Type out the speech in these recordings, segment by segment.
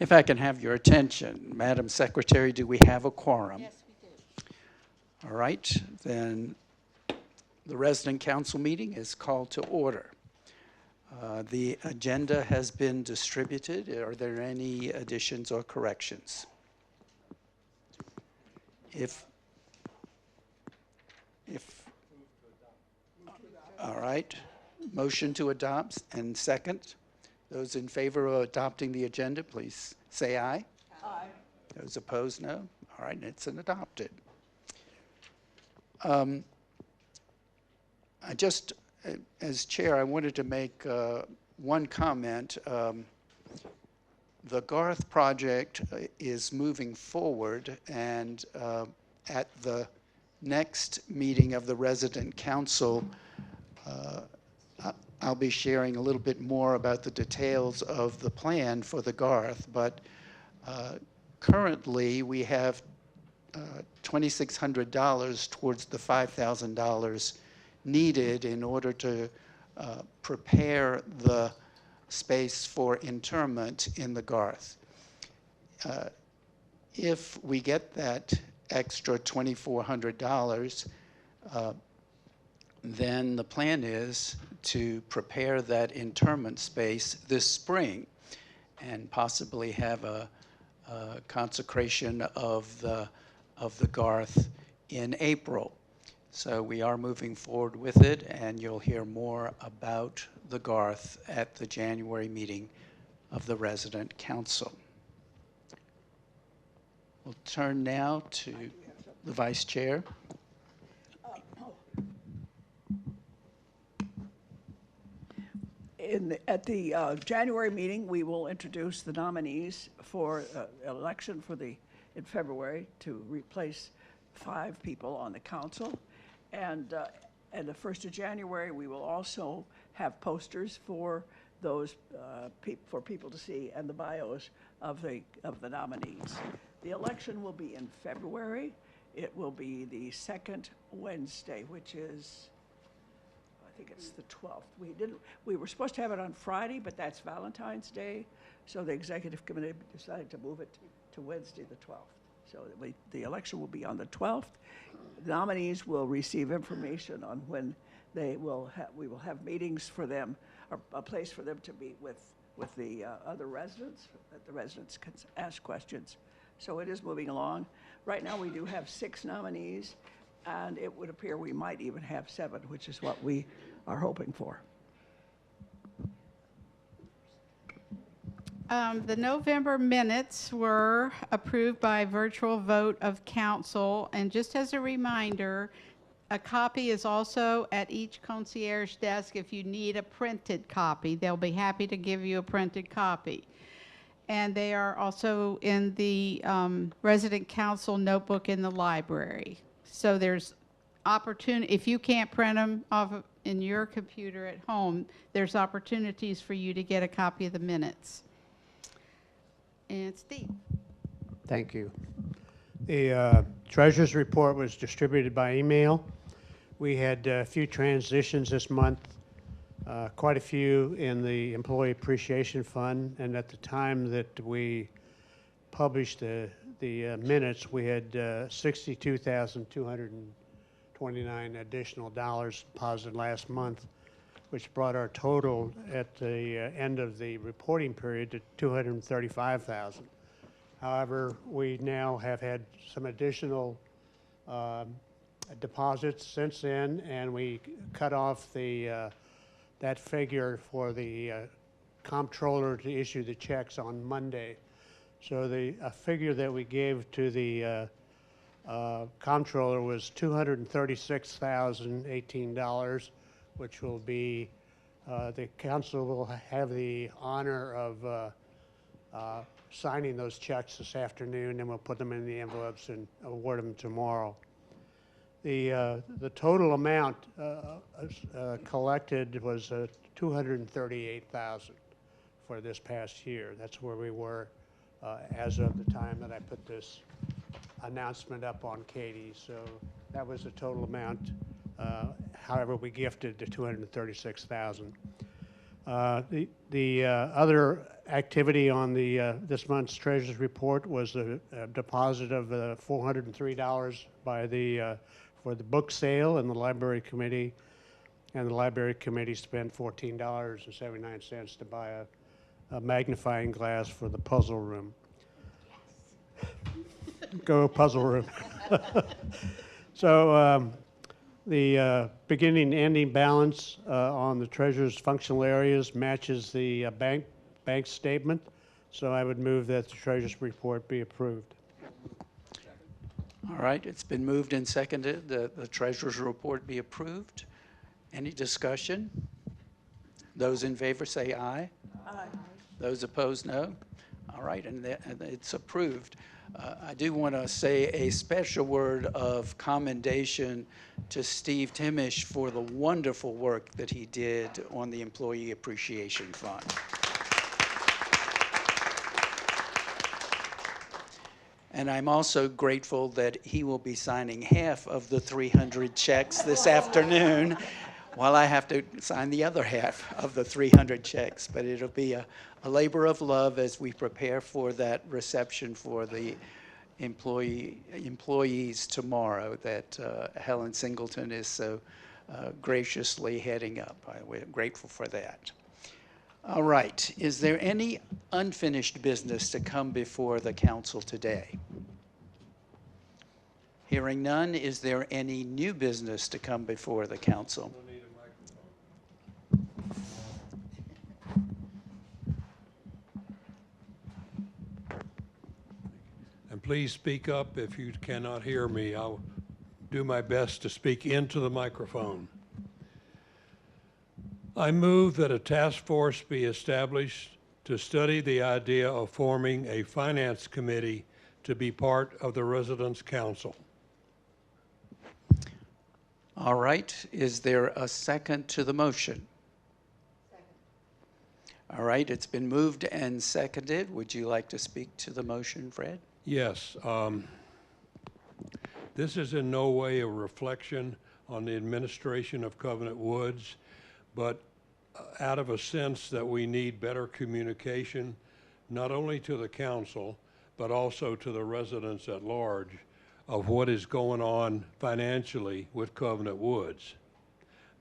If I can have your attention, Madam Secretary, do we have a quorum? Yes, we do. All right, then the resident council meeting is called to order. The agenda has been distributed. Are there any additions or corrections? If, all right, motion to adopt and second. Those in favor of adopting the agenda, please say aye. Aye. Those opposed, no. All right, it's an adopted. I just, as chair, I wanted to make one comment. The Garth project is moving forward, and at the next meeting of the resident council, I'll be sharing a little bit more about the details of the plan for the Garth, but currently we have $2,600 towards the $5,000 needed in order to prepare the space for interment in the Garth. If we get that extra $2,400, then the plan is to prepare that interment space this spring and possibly have a consecration of the Garth in April. So we are moving forward with it, and you'll hear more about the Garth at the January meeting of the Resident Council. We'll turn now to the Vice Chair. At the January meeting, we will introduce the nominees for election in February to replace 5 people on the council. And the 1st of January, we will also have posters for those for people to see and the bios of the nominees. The election will be in February. It will be the second Wednesday, which is, I think it's the 12th. We were supposed to have it on Friday, but that's Valentine's Day, so the executive committee decided to move it to Wednesday, the 12th. So the election will be on the 12th. The nominees will receive information on when we will have meetings for them, or a place for them to meet with the other residents, that the residents can ask questions. So it is moving along. Right now, we do have 6 nominees, and it would appear we might even have 7, which is what we are hoping for. The November minutes were approved by virtual vote of council. And just as a reminder, a copy is also at each concierge desk. If you need a printed copy, they'll be happy to give you a printed copy. And they are also in the resident council notebook in the library. So there's opportunity, if you can't print them off in your computer at home, there's opportunities for you to get a copy of the minutes. And Steve. Thank you. The treasurer's report was distributed by email. We had a few transitions this month, quite a few in the Employee Appreciation Fund, and at the time that we published the minutes, we had $62,229 additional dollars deposited last month, which brought our total at the end of the reporting period to $235,000. However, we now have had some additional deposits since then, and we cut off that figure for the comptroller to issue the checks on Monday. So the figure that we gave to the comptroller was $236,018, which will be, the council will have the honor of signing those checks this afternoon, and we'll put them in the envelopes and award them tomorrow. The total amount collected was $238,000 for this past year. That's where we were as of the time that I put this announcement up on Katie. So that was the total amount. However, we gifted the $236,000. The other activity on the, this month's treasurer's report was a deposit of $403 by the, for the book sale in the library committee. And the library committee spent $14.79 to buy a magnifying glass for the puzzle room. Go puzzle room. So the beginning and ending balance on the treasurer's functional areas matches the bank statement. So I would move that the treasurer's report be approved. All right, it's been moved and seconded that the treasurer's report be approved. Any discussion? Those in favor say aye. Aye. Those opposed, no. All right, and it's approved. I do want to say a special word of commendation to Steve Timish for the wonderful work that he did on the Employee Appreciation Fund. And I'm also grateful that he will be signing half of the 300 checks this afternoon, while I have to sign the other half of the 300 checks. But it'll be a labor of love as we prepare for that reception for the employees tomorrow that Helen Singleton is so graciously heading up. We're grateful for that. All right, is there any unfinished business to come before the council today? Hearing none, is there any new business to come before the council? And please speak up if you cannot hear me. I'll do my best to speak into the microphone. I move that a task force be established to study the idea of forming a finance committee to be part of the Residents' Council. All right, is there a second to the motion? Second. All right, it's been moved and seconded. Would you like to speak to the motion, Fred? Yes. This is in no way a reflection on the administration of Covenant Woods, but out of a sense that we need better communication, not only to the council, but also to the residents at large, of what is going on financially with Covenant Woods.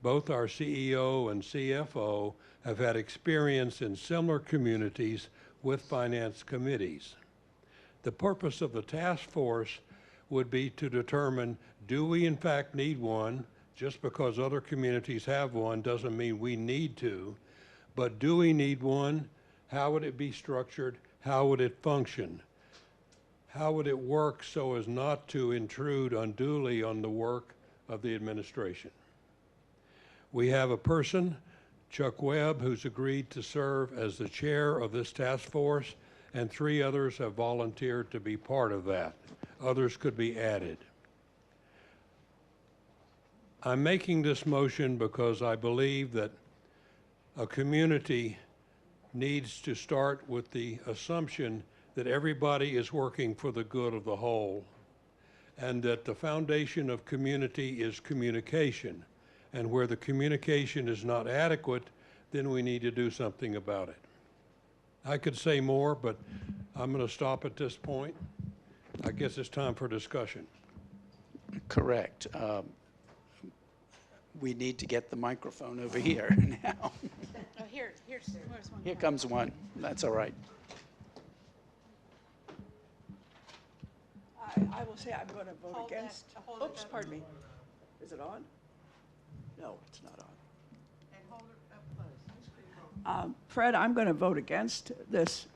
Both our CEO and CFO have had experience in similar communities with finance committees. The purpose of the task force would be to determine, do we in fact need one? Just because other communities have one doesn't mean we need to, but do we need one? How would it be structured? How would it function? How would it work so as not to intrude unduly on the work of the administration? We have a person, Chuck Webb, who's agreed to serve as the chair of this task force, and 3 others have volunteered to be part of that. Others could be added. I'm making this motion because I believe that a community needs to start with the assumption that everybody is working for the good of the whole, and that the foundation of community is communication. And where the communication is not adequate, then we need to do something about it. I could say more, but I'm going to stop at this point. I guess it's time for discussion. Correct. We need to get the microphone over here now. Oh, here's one. Here comes one. That's all right. I will say I'm going to vote Hold that- against. hold it Oops, up. pardon me. Is it on? No, it's not on. And hold it up close. Fred, I'm going to vote against this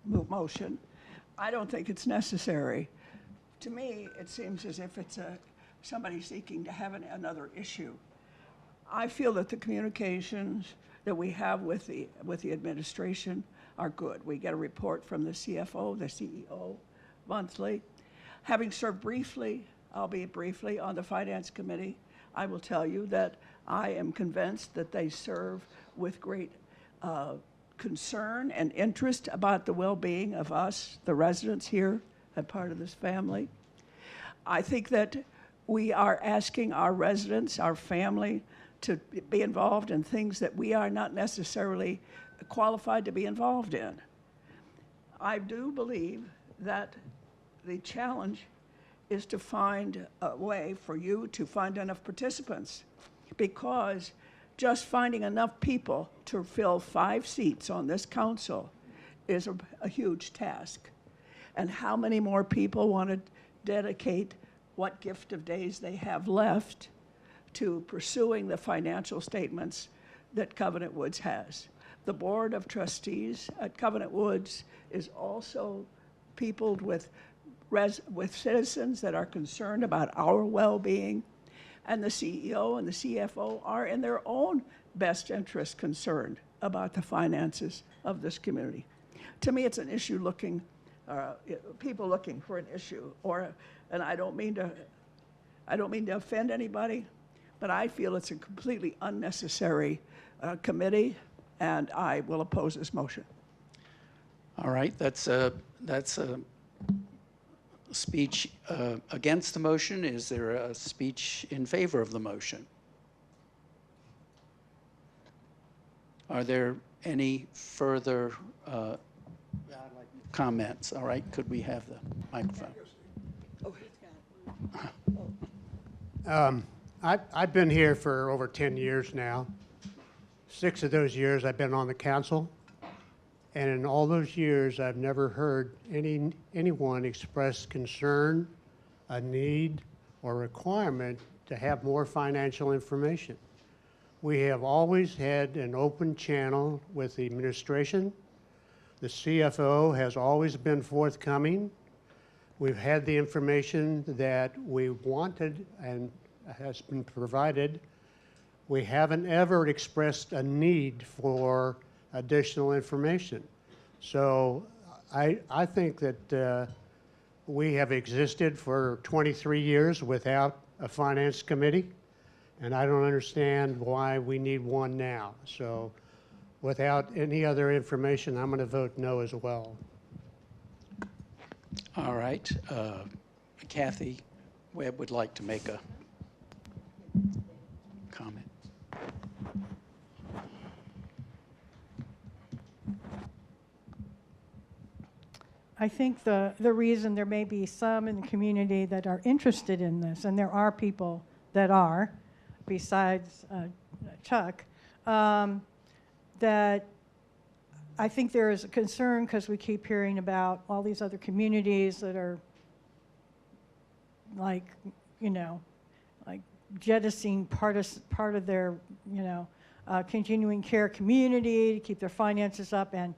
motion. I don't think it's necessary. To me, it seems as if it's somebody seeking to have another issue. I feel that the communications that we have with the administration are good. We get a report from the CFO, the CEO, monthly. Having served briefly, albeit briefly, on the Finance Committee, I will tell you that I am convinced that they serve with great concern and interest about the well-being of us, the residents here, and part of this family. I think that we are asking our residents, our family, to be involved in things that we are not necessarily qualified to be involved in. I do believe that the challenge is to find a way for you to find enough participants, because just finding enough people to fill 5 seats on this council is a huge task. And how many more people want to dedicate what gift of days they have left to pursuing the financial statements that Covenant Woods has? The Board of Trustees at Covenant Woods is also peopled with citizens that are concerned about our well-being, and the CEO and the CFO are in their own best interest concerned about the finances of this community. To me, it's an issue looking, people looking for an issue, and I don't mean to offend anybody, but I feel it's a completely unnecessary committee, and I will oppose this motion. All right, that's a speech against the motion. Is there a speech in favor of the motion? Are there any further comments? All right, could we have the microphone? I've been here for over 10 years now. 6 of those years I've been on the council. And in all those years, I've never heard anyone express concern, a need, or requirement to have more financial information. We have always had an open channel with the administration. The CFO has always been forthcoming. We've had the information that we wanted and has been provided. We haven't ever expressed a need for additional information. So I think that we have existed for 23 years without a finance committee, and I don't understand why we need one now. So without any other information, I'm going to vote no as well. All right, Kathy Webb would like to make a comment. I think the reason there may be some in the community that are interested in this, and there are people that are, besides Chuck, that I think there is a concern because we keep hearing about all these other communities that are like, like jettisoning part of their, continuing care community to keep their finances up, and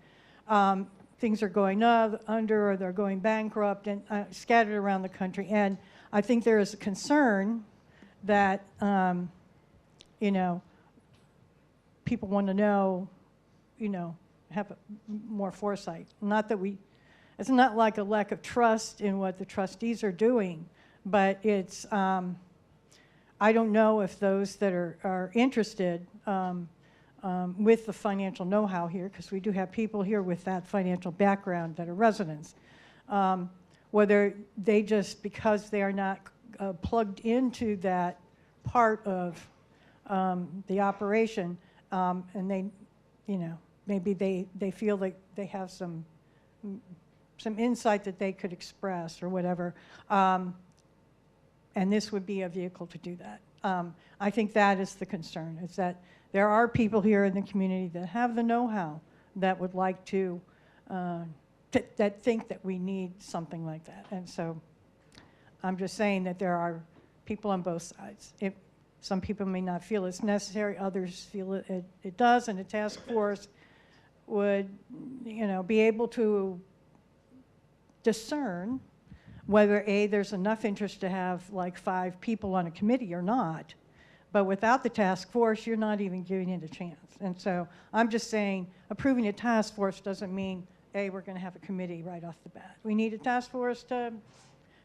things are going under or they're going bankrupt and scattered around the country. And I think there is a concern that, people want to know, have more foresight. Not that it's not like a lack of trust in what the trustees are doing, but it's, I don't know if those that are interested with the financial know-how here, because we do have people here with that financial background that are residents, whether they just, because they are not plugged into that part of the operation, and they, maybe they feel like they have some insight that they could express or whatever, and this would be a vehicle to do that. I think that is the concern, is that there are people here in the community that have the know-how that would like to, that think that we need something like that. And so I'm just saying that there are people on both sides. Some people may not feel it's necessary, others feel it does, and a task force would, be able to discern whether there's enough interest to have like 5 people on a committee or not. But without the task force, you're not even giving it a chance. And so I'm just saying approving a task force doesn't mean, we're going to have a committee right off the bat. We need a task force to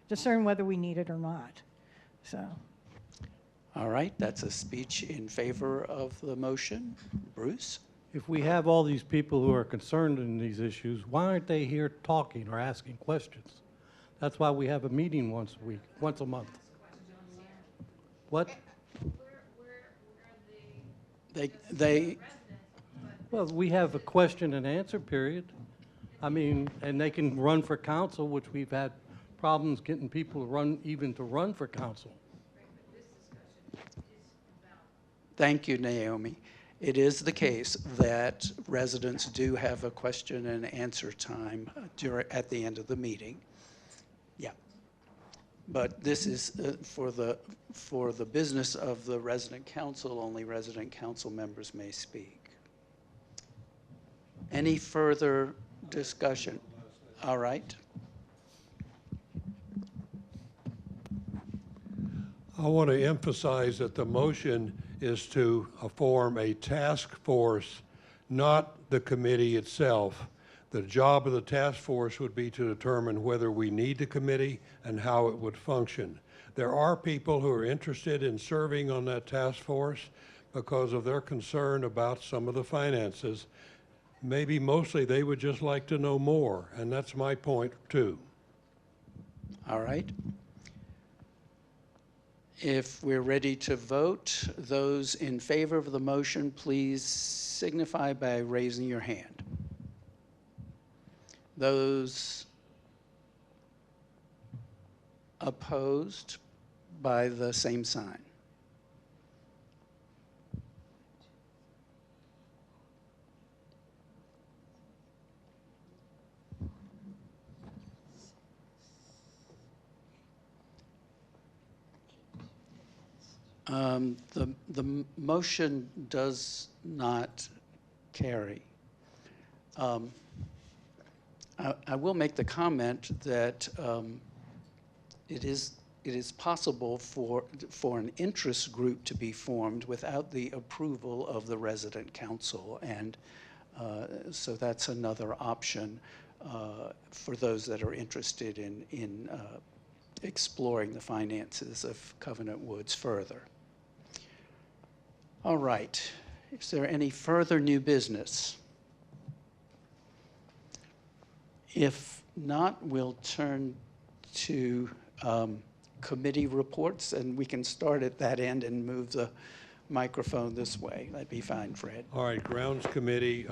discern whether we need it or not. So. All right, that's a speech in favor of the motion. Bruce? If we have all these people who are concerned in these issues, why aren't they here talking or asking questions? That's why we have a meeting once a week, once a month. What? They, Well, we have a question and answer period. I mean, and they can run for council, which we've had problems getting people to run, even to run for council. thank you, Naomi. It is the case that residents do have a question and answer time at the end of the meeting. Yeah. But this is for the business of the resident council, only resident council members may speak. Any further discussion? All right. I want to emphasize that the motion is to form a task force, not the committee itself. The job of the task force would be to determine whether we need the committee and how it would function. There are people who are interested in serving on that task force because of their concern about some of the finances. Maybe mostly they would just like to know more, and that's my point too. All right. If we're ready to vote, those in favor of the motion, please signify by raising your hand. Those opposed by the same sign. The motion does not carry. I will make the comment that it is possible for an interest group to be formed without the approval of the resident council, and so that's another option for those that are interested in exploring the finances of Covenant Woods further. All right. Is there any further new business? If not, we'll turn to committee reports, and we can start at that end and move the microphone this way. That'd be fine, Fred. All right, Grounds Committee,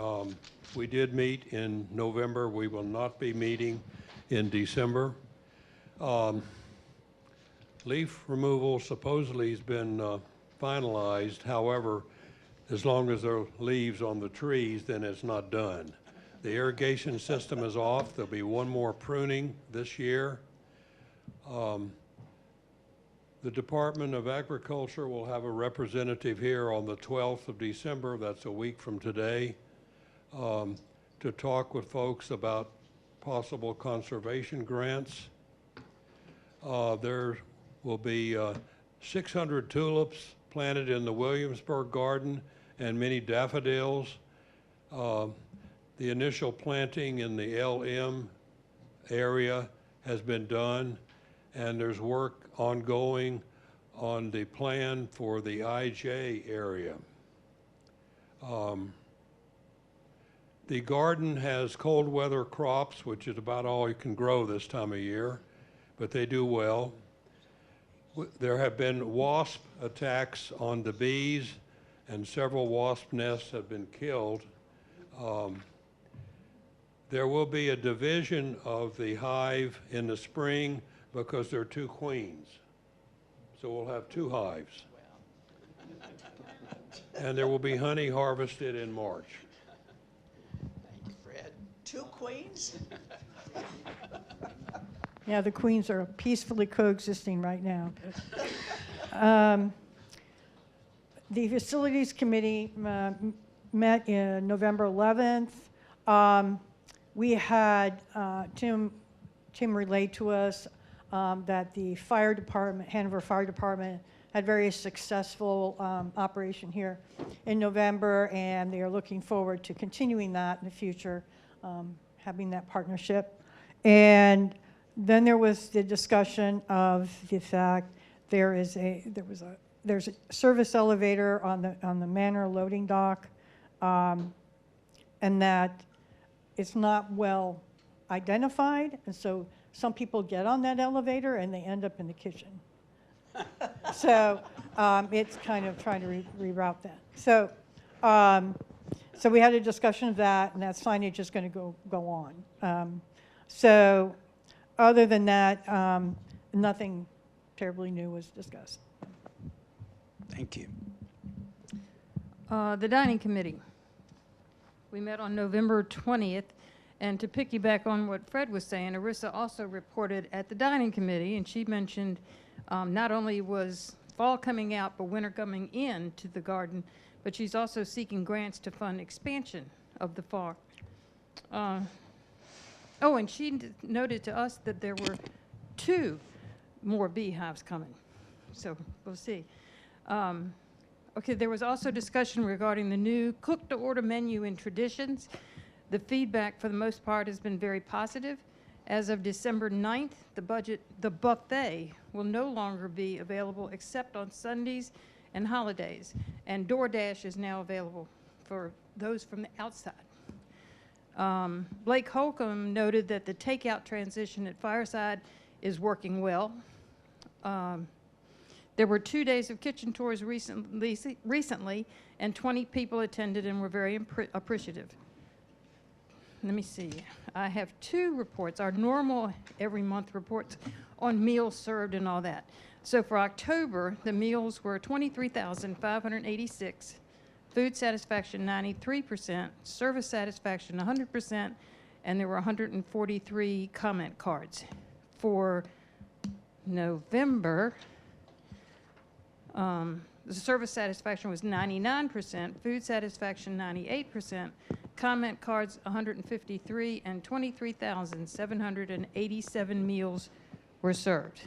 we did meet in November. We will not be meeting in December. Leaf removal supposedly has been finalized. However, as long as there are leaves on the trees, then it's not done. The irrigation system is off. There'll be one more pruning this year. The Department of Agriculture will have a representative here on the 12th of December, that's a week from today, to talk with folks about possible conservation grants. There will be 600 tulips planted in the Williamsburg Garden and many daffodils. The initial planting in the LM area has been done, and there's work ongoing on the plan for the IJ area. The garden has cold weather crops, which is about all you can grow this time of year, but they do well. There have been wasp attacks on the bees, and several wasp nests have been killed. There will be a division of the hive in the spring because there are two queens. So we'll have two hives. And there will be honey harvested in March. Thank you, Fred. Two queens? Yeah, the queens are peacefully coexisting right now. The Facilities Committee met in November 11th. We had Tim relayed to us that the fire department, Hanover Fire Department, had very successful operation here in November, and they are looking forward to continuing that in the future, having that partnership. And then there was the discussion of the fact there's a service elevator on the Manor loading dock, and that it's not well identified, and so some people get on that elevator and they end up in the kitchen. So it's kind of trying to reroute that. So So we had a discussion of that, and that signage is going to go on. So other than that, nothing terribly new was discussed. Thank you. The dining committee. We met on November 20th, and to piggyback on what Fred was saying, Arissa also reported at the dining committee, and she mentioned not only was fall coming out, but winter coming in to the garden, but she's also seeking grants to fund expansion of the farm. Oh, and she noted to us that there were 2 more beehives coming, so we'll see. Okay, there was also discussion regarding the new cook-to-order menu in Traditions. The feedback, for the most part, has been very positive. As of December 9th, the buffet will no longer be available except on Sundays and holidays, and DoorDash is now available for those from the outside. Blake Holcomb noted that the takeout transition at Fireside is working well. There were 2 days of kitchen tours recently, and 20 people attended and were very appreciative. Let me see. I have 2 reports, our normal every month reports on meals served and all that. So for October, the meals were 23,586, food satisfaction 93%, service satisfaction 100%, and there were 143 comment cards. For November, the service satisfaction was 99%, food satisfaction 98%, comment cards 153, and 23,787 meals were served.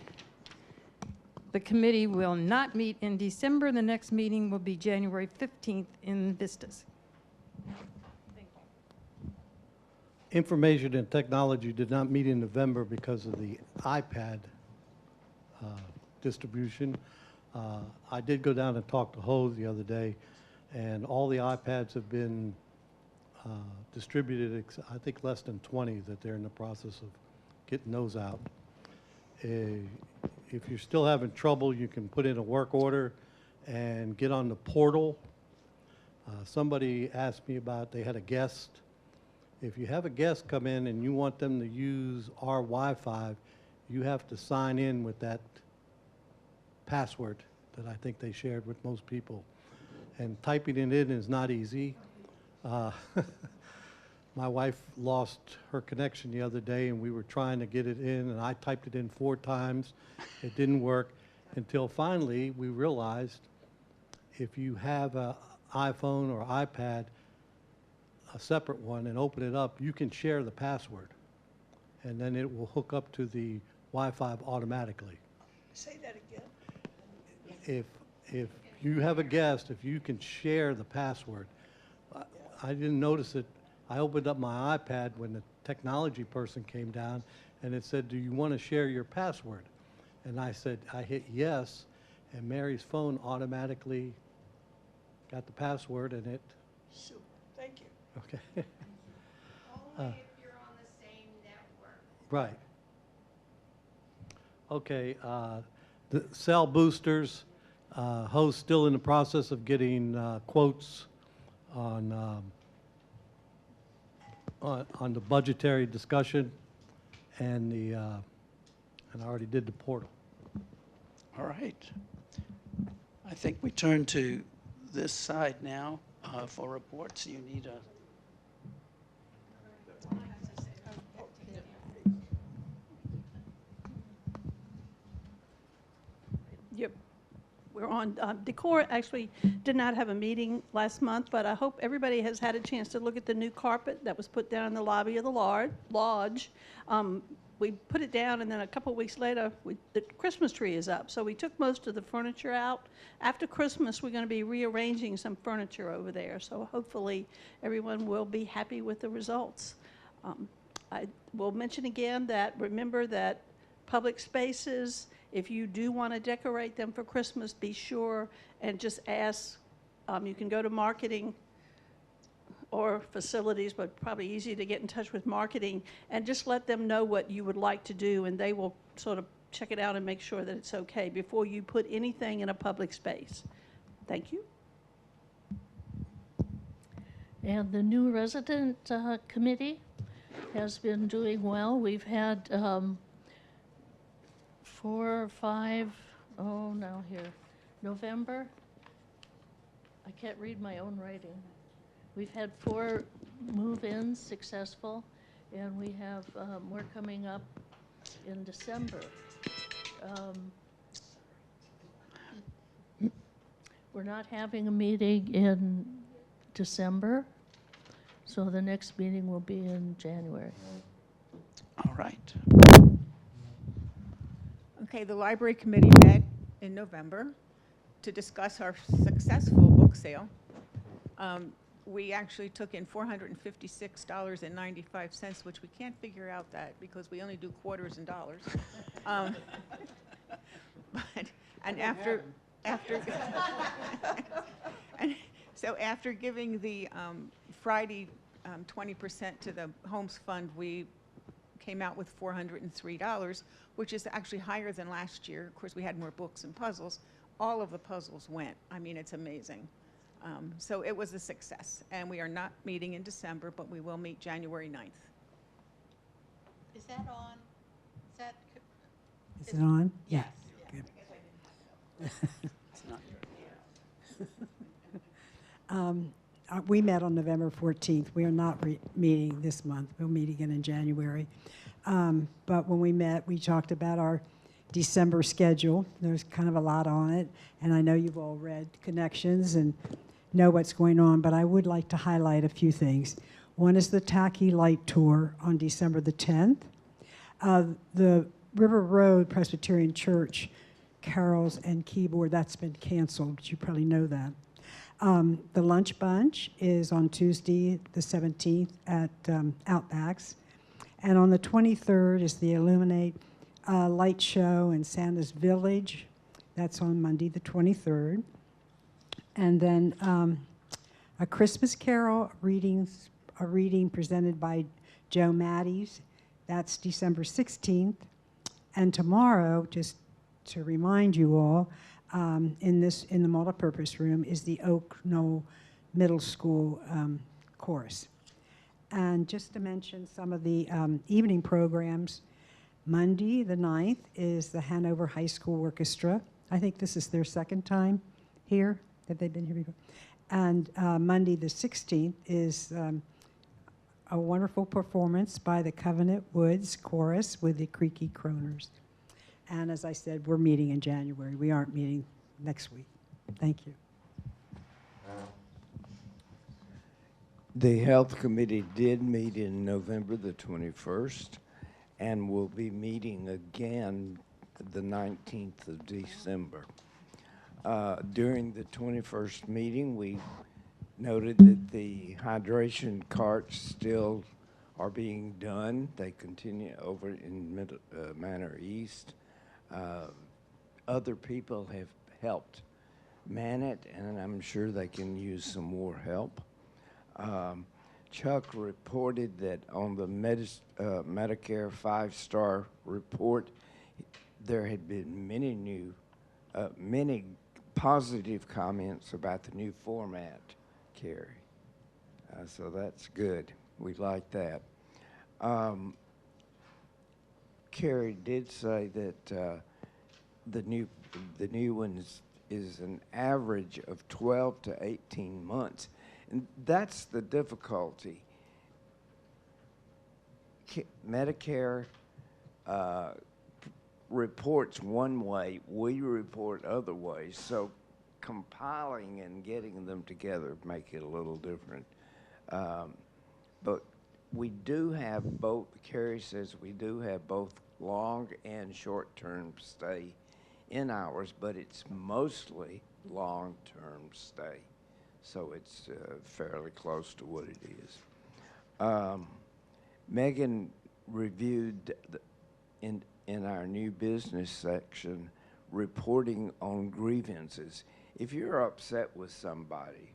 The committee will not meet in December. The next meeting will be January 15th in Vistas. Information and technology did not meet in November because of the iPad distribution. I did go down and talk to Hose the other day, and all the iPads have been distributed, I think less than 20 that they're in the process of getting those out. If you're still having trouble, you can put in a work order and get on the portal. Somebody asked me about, they had a guest. If you have a guest come in and you want them to use our Wi-Fi, you have to sign in with that password that I think they shared with most people. And typing it in is not easy. My wife lost her connection the other day, and we were trying to get it in, and I typed it in 4 times. It didn't work until finally we realized if you have an iPhone or iPad, a separate one, and open it up, you can share the password, and then it will hook up to the Wi-Fi automatically. Say that again. If you have a guest, if you can share the password, I didn't notice it. I opened up my iPad when the technology person came down, and it said, "Do you want to share your password?" And I said, I hit yes, and Mary's phone automatically got the password, and it, Super, thank you. okay. Only if you're on the same network. Right. Okay, the cell boosters, Ho's still in the process of getting quotes on the budgetary discussion and and I already did the portal. All right. I think we turn to this side now for reports. You need a... Yep. We're on, Decor actually did not have a meeting last month, but I hope everybody has had a chance to look at the new carpet that was put down in the lobby of the lodge. We put it down, and then a couple weeks later, the Christmas tree is up. So we took most of the furniture out. After Christmas, we're going to be rearranging some furniture over there. So hopefully, everyone will be happy with the results. I will mention again that remember that public spaces, if you do want to decorate them for Christmas, be sure and just ask. You can go to marketing or facilities, but probably easy to get in touch with marketing, and just let them know what you would like to do, and they will sort of check it out and make sure that it's okay before you put anything in a public space. Thank you. And the new resident committee has been doing well. We've had 4 or 5, now here, November. I can't read my own writing. We've had 4 move-ins successful, and we have more coming up in December. We're not having a meeting in December, so the next meeting will be in January. All right. Okay, the library committee met in November to discuss our successful book sale. We actually took in $456.95, which we can't figure out that because we only do quarters and dollars. And after and so after giving the Friday 20% to the Homes Fund, we came out with $403, which is actually higher than last year. Of course, we had more books and puzzles. All of the puzzles went. I mean, it's amazing. So it was a success. And we are not meeting in December, but we will meet January 9th. Is that on? Is that? Is it on? Yes. Good. It's not We met on November 14th. We are not meeting this month. We'll meet again in January. But when we met, we talked about our December schedule. There's kind of a lot on it, and I know you've all read Connections and know what's going on, but I would like to highlight a few things. One is the Tacky Light Tour on December the 10th. The River Road Presbyterian Church carols and keyboard, that's been canceled, but you probably know that. The Lunch Bunch is on Tuesday the 17th at Outbacks. And on the 23rd is the Illuminate Light Show in Santa's Village. That's on Monday the 23rd. And then a Christmas Carol a reading presented by Joe Matties. That's December 16th. And tomorrow, just to remind you all, in the multipurpose room is the Oak Knoll Middle School chorus. And just to mention some of the evening programs, Monday the 9th is the Hanover High School Orchestra. I think this is their second time here. Have they been here before? And Monday the 16th is a wonderful performance by the Covenant Woods Chorus with the Creaky Croners. And as I said, we're meeting in January. We aren't meeting next week. Thank you. The Health Committee did meet in November the 21st and will be meeting again the 19th of December. During the 21st meeting, we noted that the hydration carts still are being done. They continue over in Manor East. Other people have helped man it, and I'm sure they can use some more help. Chuck reported that on the Medicare 5-star report, there had been many positive comments about the new format, Carrie. So that's good. We like that. Carrie did say that the new one is an average of 12 to 18 months. And that's the difficulty. Medicare reports one way, we report other ways. So compiling and getting them together make it a little different. But we do have both, Carrie says we do have both long and short-term stay in ours, but it's mostly long-term stay. So it's fairly close to what it is. Megan reviewed in our new business section reporting on grievances. If you're upset with somebody,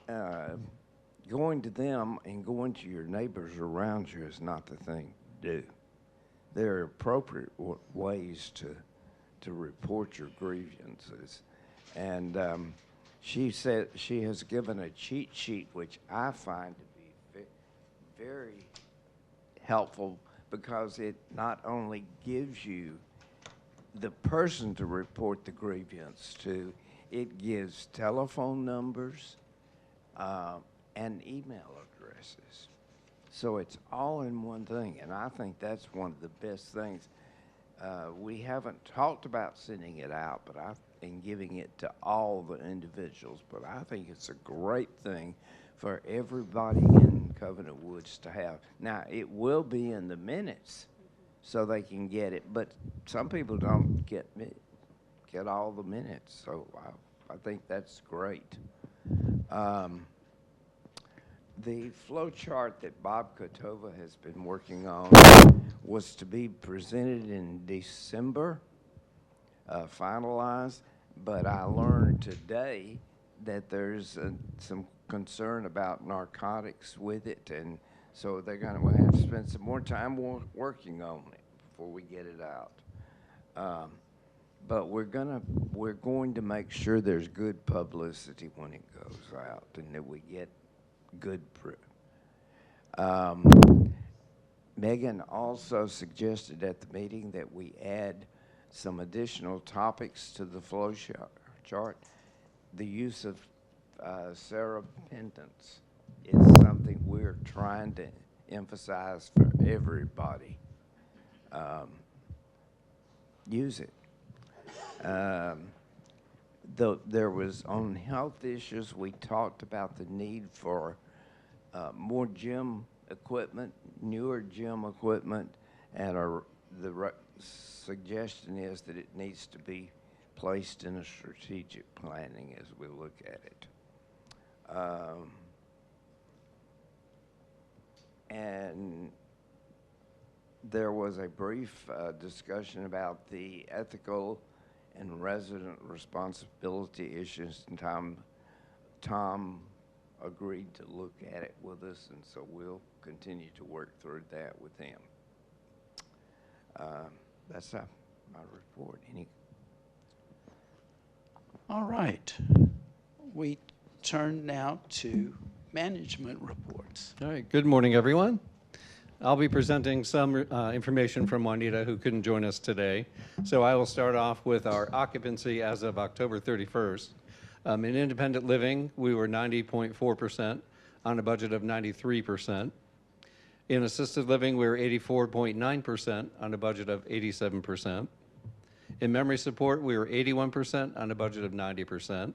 going to them and going to your neighbors around you is not the thing to do. There are appropriate ways to report your grievances. And she said she has given a cheat sheet, which I find to be very helpful because it not only gives you the person to report the grievance to, it gives telephone numbers and email addresses. So it's all in one thing, and I think that's one of the best things. We haven't talked about sending it out, and giving it to all the individuals, but I think it's a great thing for everybody in Covenant Woods to have. Now, it will be in the minutes so they can get it, but some people don't get all the minutes, so I think that's great. The flow chart that Bob Kotova has been working on was to be presented in December, finalized, but I learned today that there's some concern about narcotics with it, and so they're going to have to spend some more time working on it before we get it out. But we're going to make sure there's good publicity when it goes out, and that we get good proof. Megan also suggested at the meeting that we add some additional topics to the flow chart. The use of serapentance is something we're trying to emphasize for everybody. Use it. There was on health issues, we talked about the need for more gym equipment, newer gym equipment, and the suggestion is that it needs to be placed in a strategic planning as we look at it. And there was a brief discussion about the ethical and resident responsibility issues, and Tom agreed to look at it with us, and so we'll continue to work through that with him. That's my report. All right. We turn now to management reports. All right, good morning, everyone. I'll be presenting some information from Juanita, who couldn't join us today. So I will start off with our occupancy as of October 31st. In independent living, we were 90.4% on a budget of 93%. In assisted living, we were 84.9% on a budget of 87%. In memory support, we were 81% on a budget of 90%.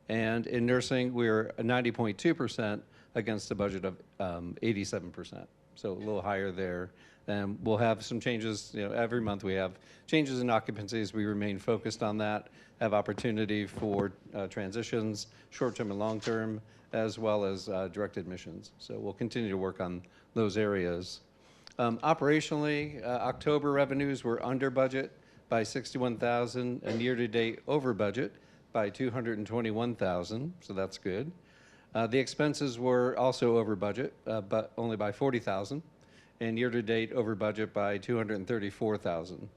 And in nursing, we were 90.2% against a budget of 87%. So a little higher there. And we'll have some changes, every month we have changes in occupancies. We remain focused on that, have opportunity for transitions, short-term and long-term, as well as direct admissions. So we'll continue to work on those areas. Operationally, October revenues were under budget by $61,000 and year-to-date over budget by $221,000, so that's good. The expenses were also over budget, but only by $40,000, and year-to-date over budget by $234,000.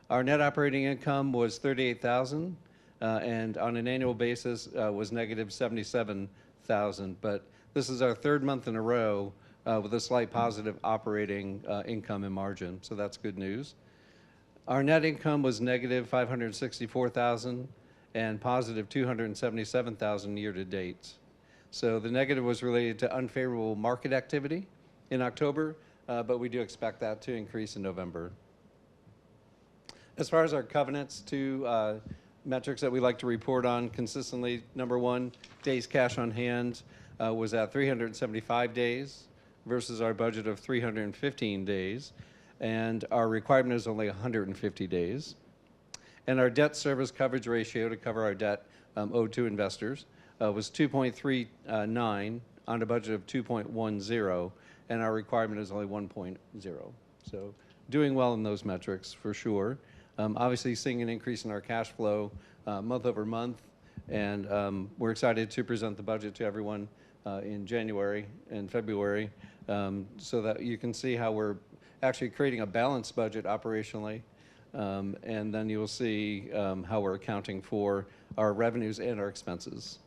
Our net operating income was $38,000, and on an annual basis was negative $77,000. But this is our third month in a row with a slight positive operating income and margin, so that's good news. Our net income was negative $564,000 and positive $277,000 year-to-date. So the negative was related to unfavorable market activity in October, but we do expect that to increase in November. As far as our covenants, two metrics that we like to report on consistently, number one, days cash on hand was at 375 days versus our budget of 315 days, and our requirement is only 150 days. And our debt service coverage ratio to cover our debt owed to investors was 2.39 on a budget of 2.10, and our requirement is only 1.0. So doing well in those metrics for sure. Obviously seeing an increase in our cash flow month over month, and we're excited to present the budget to everyone in January and February so that you can see how we're actually creating a balanced budget operationally, and then you'll see how we're accounting for our revenues and our expenses.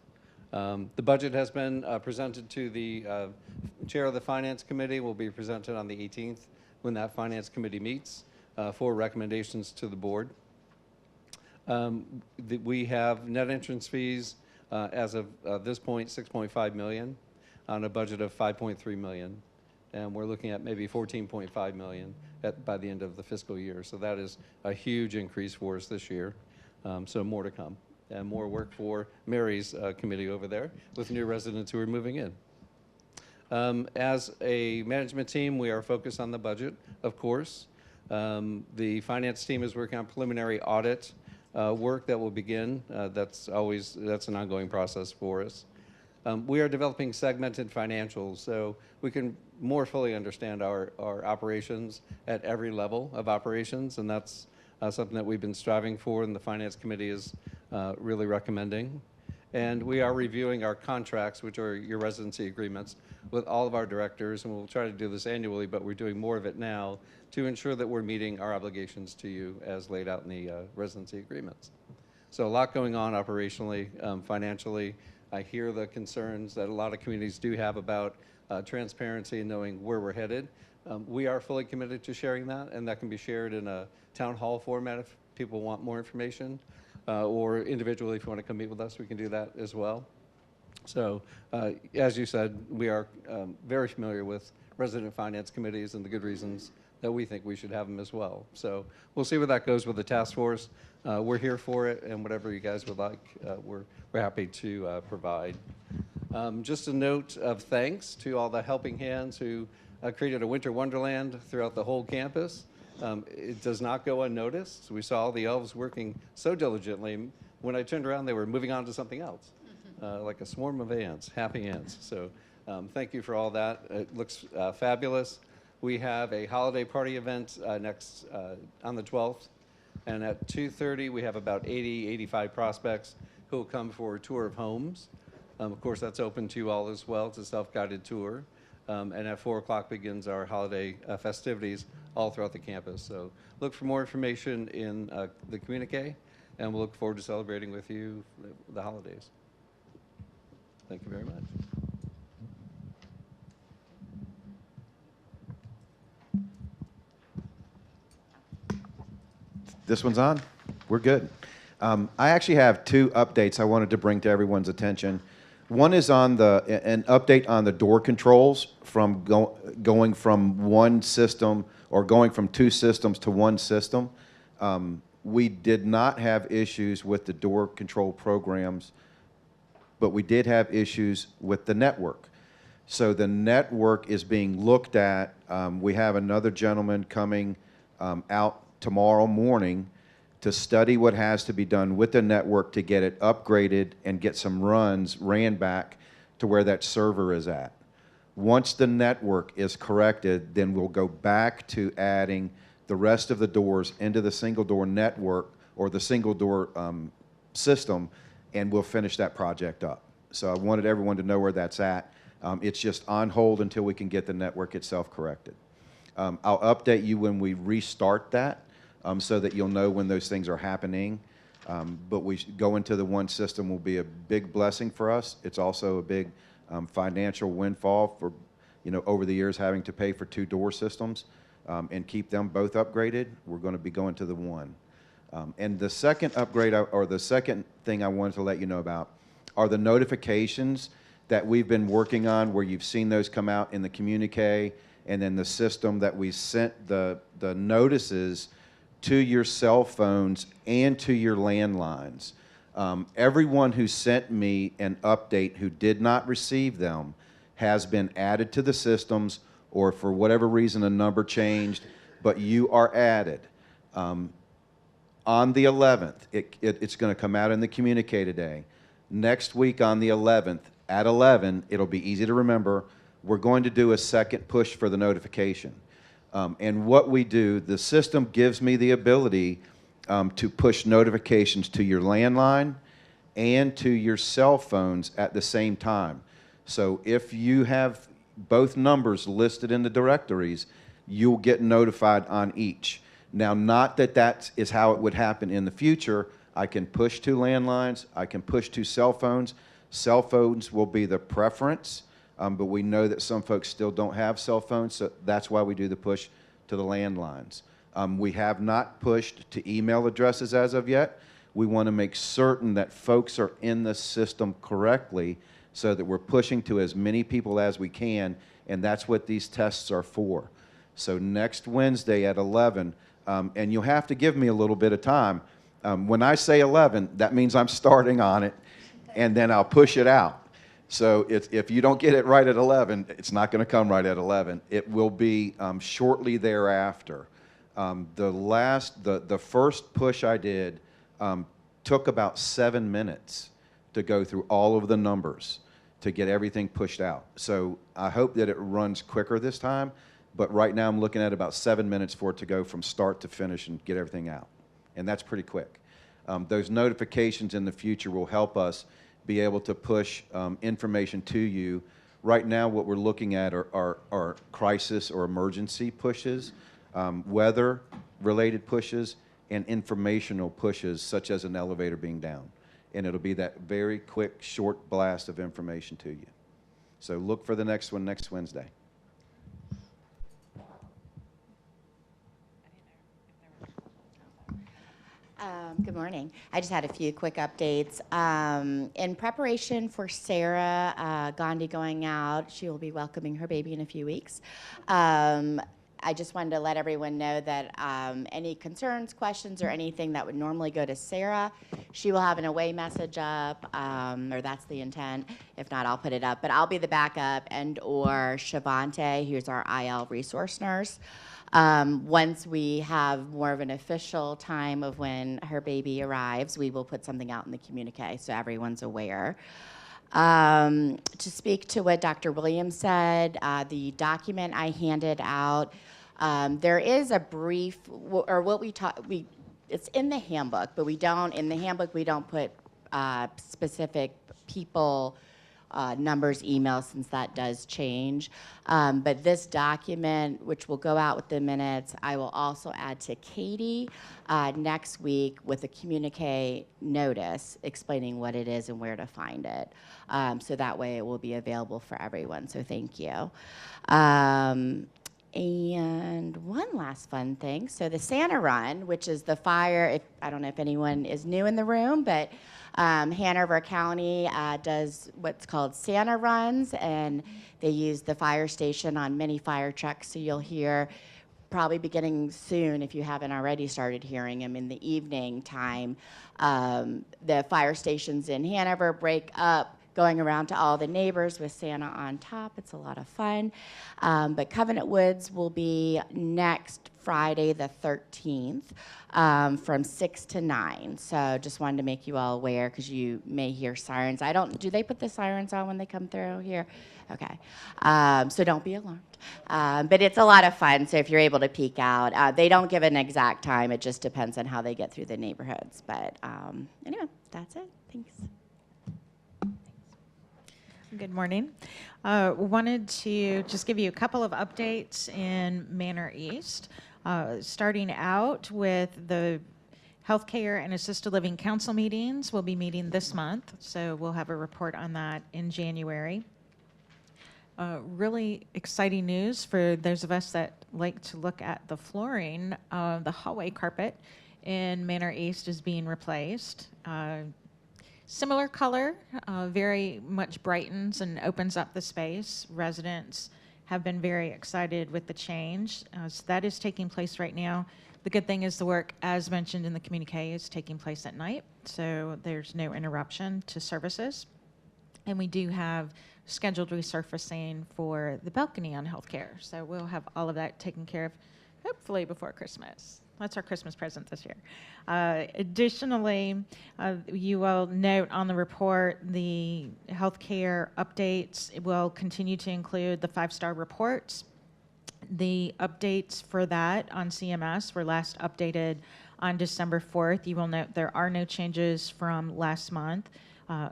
The budget has been presented to the chair of the Finance Committee, will be presented on the 18th when that Finance Committee meets for recommendations to the board. We have net entrance fees as of this point, 6.5 million on a budget of 5.3 million. And we're looking at maybe 14.5 million by the end of the fiscal year. So that is a huge increase for us this year. So more to come. And more work for Mary's committee over there with new residents who are moving in. As a management team, we are focused on the budget, of course. The finance team is working on preliminary audit work that will begin. That's an ongoing process for us. We are developing segmented financials so we can more fully understand our operations at every level of operations, and that's something that we've been striving for and the Finance Committee is really recommending. And we are reviewing our contracts, which are your residency agreements, with all of our directors, and we'll try to do this annually, but we're doing more of it now to ensure that we're meeting our obligations to you as laid out in the residency agreements. So a lot going on operationally, financially. I hear the concerns that a lot of communities do have about transparency and knowing where we're headed. We are fully committed to sharing that, and that can be shared in a town hall format if people want more information, or individually if you want to come meet with us, we can do that as well. So as you said, we are very familiar with resident finance committees and the good reasons that we think we should have them as well. So we'll see where that goes with the task force. We're here for it, and whatever you guys would like, we're happy to provide. Just a note of thanks to all the helping hands who created a winter wonderland throughout the whole campus. It does not go unnoticed. We saw all the elves working so diligently. When I turned around, they were moving on to something else, like a swarm of ants, happy ants. So thank you for all that. It looks fabulous. We have a holiday party event next on the 12th. And at 2:30, we have about 80, 85 prospects who will come for a tour of homes. Of course, that's open to you all as well. It's a self-guided tour. And at 4 o'clock begins our holiday festivities all throughout the campus. So look for more information in the communique, and we'll look forward to celebrating with you the holidays. Thank you very much. This one's on? We're good. I actually have two updates I wanted to bring to everyone's attention. One is on an update on the door controls from going from one system or going from two systems to one system. We did not have issues with the door control programs, but we did have issues with the network. So the network is being looked at. We have another gentleman coming out tomorrow morning to study what has to be done with the network to get it upgraded and get some runs ran back to where that server is at. Once the network is corrected, then we'll go back to adding the rest of the doors into the single door network or the single door system, and we'll finish that project up. So I wanted everyone to know where that's at. It's just on hold until we can get the network itself corrected. I'll update you when we restart that, so that you'll know when those things are happening. But we go into the one system will be a big blessing for us. It's also a big financial windfall for, over the years having to pay for two door systems and keep them both upgraded. We're going to be going to the one. And the second upgrade, or the second thing I wanted to let you know about, are the notifications that we've been working on, where you've seen those come out in the communique, and then the system that we sent the notices to your cell phones and to your landlines. Everyone who sent me an update who did not receive them has been added to the systems, or for whatever reason a number changed, but you are added. On the 11th, it's going to come out in the communique today. Next week on the 11th at 11, it'll be easy to remember, we're going to do a second push for the notification. And what we do, the system gives me the ability to push notifications to your landline and to your cell phones at the same time. So if you have both numbers listed in the directories, you'll get notified on each. Now, not that that is how it would happen in the future. I can push to landlines. I can push to cell phones. Cell phones will be the preference, but we know that some folks still don't have cell phones, so that's why we do the push to the landlines. We have not pushed to email addresses as of yet. We want to make certain that folks are in the system correctly so that we're pushing to as many people as we can, and that's what these tests are for. So next Wednesday at 11, and you'll have to give me a little bit of time. When I say 11, that means I'm starting on it, and then I'll push it out. So if you don't get it right at 11, it's not going to come right at 11. It will be shortly thereafter. The first push I did took about 7 minutes to go through all of the numbers to get everything pushed out. So I hope that it runs quicker this time, but right now I'm looking at about 7 minutes for it to go from start to finish and get everything out. And that's pretty quick. Those notifications in the future will help us be able to push information to you. Right now what we're looking at are crisis or emergency pushes, weather-related pushes, and informational pushes, such as an elevator being down. And it'll be that very quick, short blast of information to you. So look for the next one next Wednesday. Good morning. I just had a few quick updates. In preparation for Sarah Gandhi going out, she will be welcoming her baby in a few weeks. I just wanted to let everyone know that any concerns, questions, or anything that would normally go to Sarah, she will have an away message up, or that's the intent. If not, I'll put it up. But I'll be the backup, and or Shavante, who's our IL resource nurse. Once we have more of an official time of when her baby arrives, we will put something out in the communique so everyone's aware. To speak to what Dr. Williams said, the document I handed out, there is a brief, or what we taught, it's in the handbook, but in the handbook we don't put specific people, numbers, emails, since that does change. But this document, which will go out with the minutes, I will also add to Katie next week with a communique notice explaining what it is and where to find it. So that way it will be available for everyone, so thank you. And one last fun thing, so the Santa Run, which is the fire, I don't know if anyone is new in the room, but Hanover County does what's called Santa Runs, and they use the fire station on many fire trucks, so you'll hear probably beginning soon, if you haven't already started hearing them in the evening time. The fire stations in Hanover break up, going around to all the neighbors with Santa on top. It's a lot of fun. But Covenant Woods will be next Friday the 13th from 6 to 9. So just wanted to make you all aware because you may hear sirens. Do they put the sirens on when they come through here? Okay. So don't be alarmed. But it's a lot of fun, so if you're able to peek out. They don't give an exact time. It just depends on how they get through the neighborhoods. But anyway, that's it. Thanks. Good morning. Wanted to just give you a couple of updates in Manor East. Starting out with the Healthcare and Assisted Living Council meetings. We'll be meeting this month, so we'll have a report on that in January. Really exciting news for those of us that like to look at the flooring. The hallway carpet in Manor East is being replaced. Similar color, very much brightens and opens up the space. Residents have been very excited with the change. So that is taking place right now. The good thing is the work, as mentioned in the communique, is taking place at night, so there's no interruption to services. And we do have scheduled resurfacing for the balcony on healthcare. So we'll have all of that taken care of, hopefully before Christmas. That's our Christmas present this year. Additionally, you will note on the report the healthcare updates will continue to include the 5-star reports. The updates for that on CMS were last updated on December 4th. You will note there are no changes from last month.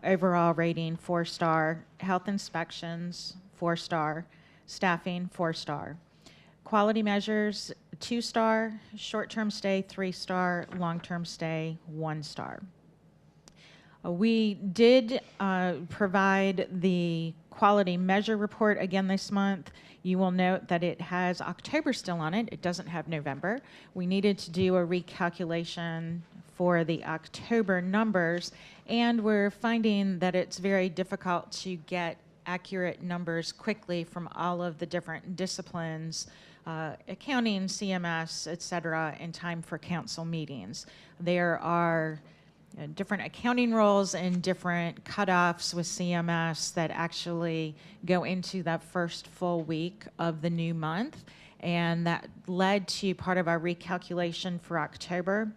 Overall rating 4-star, health inspections 4-star, staffing 4-star. quality measures, 2-star, short-term stay, 3-star, long-term stay, 1-star. We did provide the quality measure report again this month. You will note that it has October still on it. It doesn't have November. We needed to do a recalculation for the October numbers, and we're finding that it's very difficult to get accurate numbers quickly from all of the different disciplines, accounting, CMS, et cetera, in time for council meetings. There are different accounting roles and different cutoffs with CMS that actually go into that first full week of the new month, and that led to part of our recalculation for October.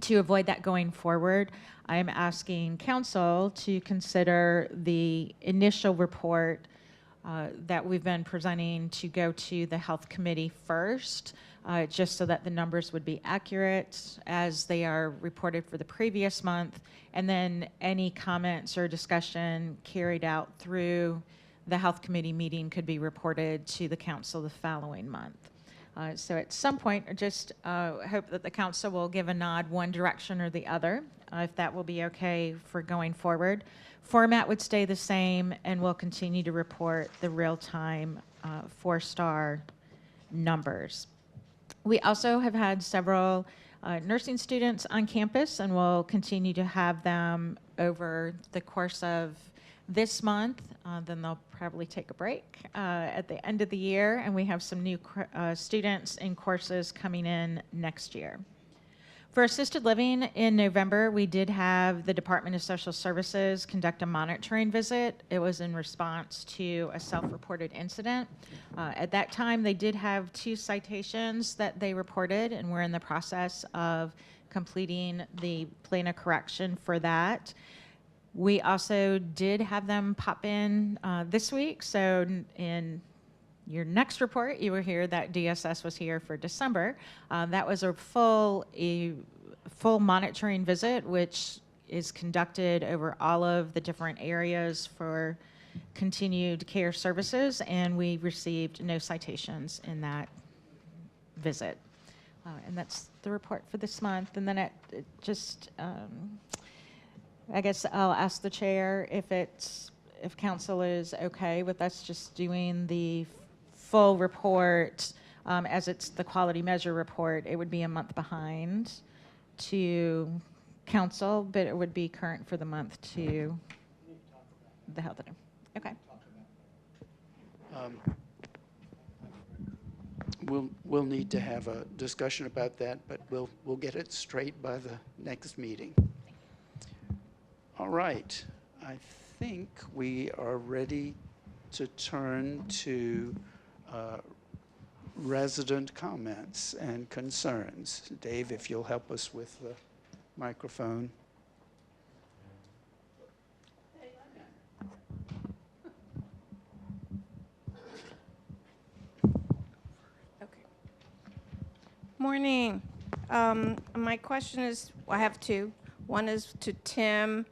To avoid that going forward, I am asking council to consider the initial report that we've been presenting to go to the health committee first, just so that the numbers would be accurate as they are reported for the previous month, and then any comments or discussion carried out through the health committee meeting could be reported to the council the following month. So at some point, I just hope that the council will give a nod one direction or the other, if that will be okay for going forward. Format would stay the same, and we'll continue to report the real-time 4-star numbers. We also have had several nursing students on campus, and we'll continue to have them over the course of this month. Then they'll probably take a break at the end of the year, and we have some new students in courses coming in next year. For assisted living in November, we did have the Department of Social Services conduct a monitoring visit. It was in response to a self-reported incident. At that time, they did have 2 citations that they reported, and we're in the process of completing the plan of correction for that. We also did have them pop in this week, so in your next report, you will hear that DSS was here for December. That was a full monitoring visit, which is conducted over all of the different areas for continued care services, and we received no citations in that visit. And that's the report for this month. And then it just, I guess I'll ask the chair if council is okay with us just doing the full report, as it's the quality measure report. It would be a month behind to council, but it would be current for the month to the health department. Okay. We'll need to have a discussion about that, but we'll get it straight by the next meeting. All right, I think we are ready to turn to resident comments and concerns. Dave, if you'll help us with the microphone. Morning. My question is, I have 2. One is to Tim.